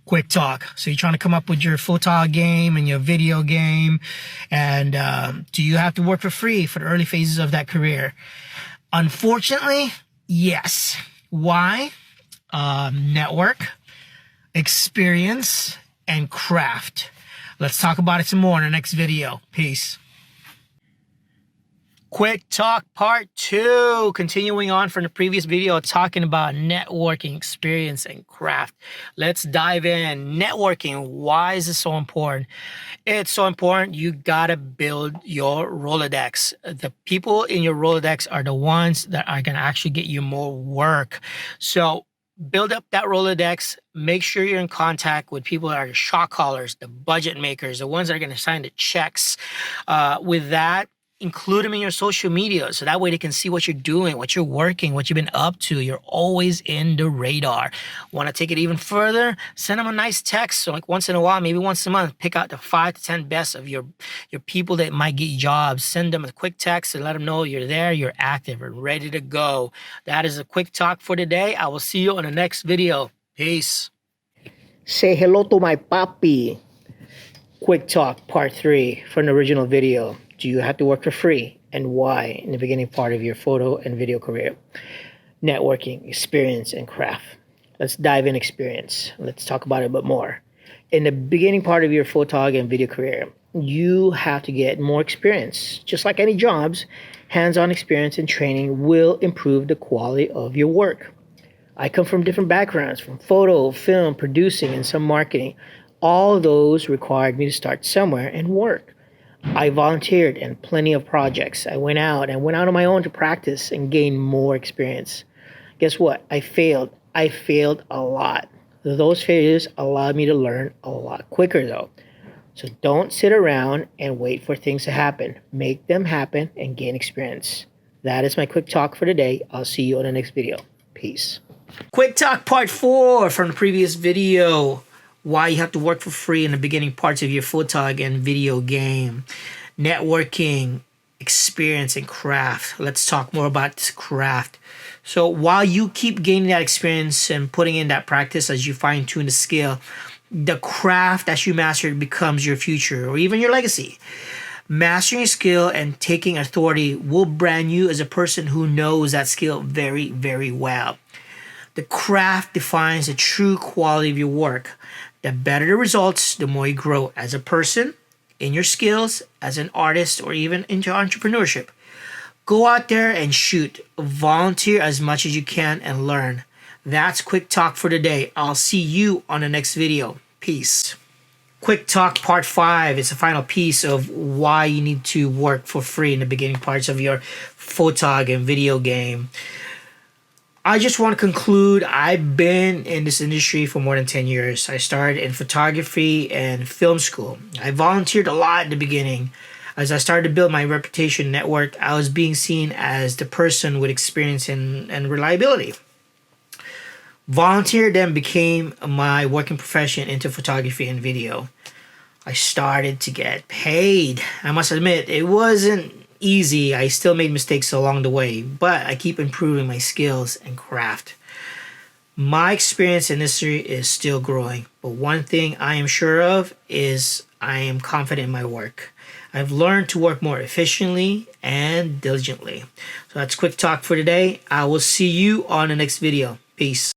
quick talk. So you're trying to come up with your photog game and your video game, and do you have to work for free for the early phases of that career? Unfortunately, yes. Why? Network, experience, and craft. Let's talk about it some more in the next video. Peace. Quick Talk Part 2. Continuing on from the previous video, talking about networking, experience, and craft. Let's dive in. Networking. Why is this so important? It's so important. You gotta build your Rolodex. The people in your Rolodex are the ones that are gonna actually get you more work. So build up that Rolodex. Make sure you're in contact with people that are shot callers, the budget makers, the ones that are gonna sign the checks. With that, include them in your social media so that way they can see what you're doing, what you're working, what you've been up to. You're always in the radar. Want to take it even further? Send them a nice text. So like once in a while, maybe once a month, pick out the 5 to 10 best of your people that might get you jobs. Send them a quick text and let them know you're there, you're active, and ready to go. That is a quick talk for today. I will see you on the next video. Peace. Say hello to my papi. Quick talk part 3 from the original video. Do you have to work for free, and why in the beginning part of your photo and video career? Networking, experience, and craft. Let's dive in experience. Let's talk about it a bit more. In the beginning part of your photog and video career, you have to get more experience. Just like any jobs, hands-on experience and training will improve the quality of your work. I come from different backgrounds, from photo, film, producing, and some marketing. All those required me to start somewhere and work. I volunteered in plenty of projects. I went out on my own to practice and gain more experience. Guess what? I failed. I failed a lot. Those failures allowed me to learn a lot quicker though. So don't sit around and wait for things to happen. Make them happen and gain experience. That is my quick talk for today. I'll see you on the next video. Peace. Quick talk part 4 from the previous video. Why you have to work for free in the beginning parts of your photog and video game. Networking, experience, and craft. Let's talk more about this craft. So while you keep gaining that experience and putting in that practice as you fine-tune the skill, the craft that you mastered becomes your future or even your legacy. Mastering a skill and taking authority will brand you as a person who knows that skill very, very well. The craft defines the true quality of your work. The better the results, the more you grow as a person, in your skills, as an artist, or even into entrepreneurship. Go out there and shoot. Volunteer as much as you can and learn. That's Quick Talk for today. I'll see you on the next video. Peace. Quick Talk Part 5 is the final piece of why you need to work for free in the beginning parts of your photog and video game. I just want to conclude, I've been in this industry for more than 10 years. I started in photography and film school. I volunteered a lot in the beginning. As I started to build my reputation network, I was being seen as the person with experience and reliability. Volunteer then became my working profession into photography and video. I started to get paid. I must admit, it wasn't easy. I still made mistakes along the way, but I keep improving my skills and craft. My experience in this industry is still growing, but one thing I am sure of is I am confident in my work. I've learned to work more efficiently and diligently. So that's Quick Talk for today. I will see you on the next video. Peace.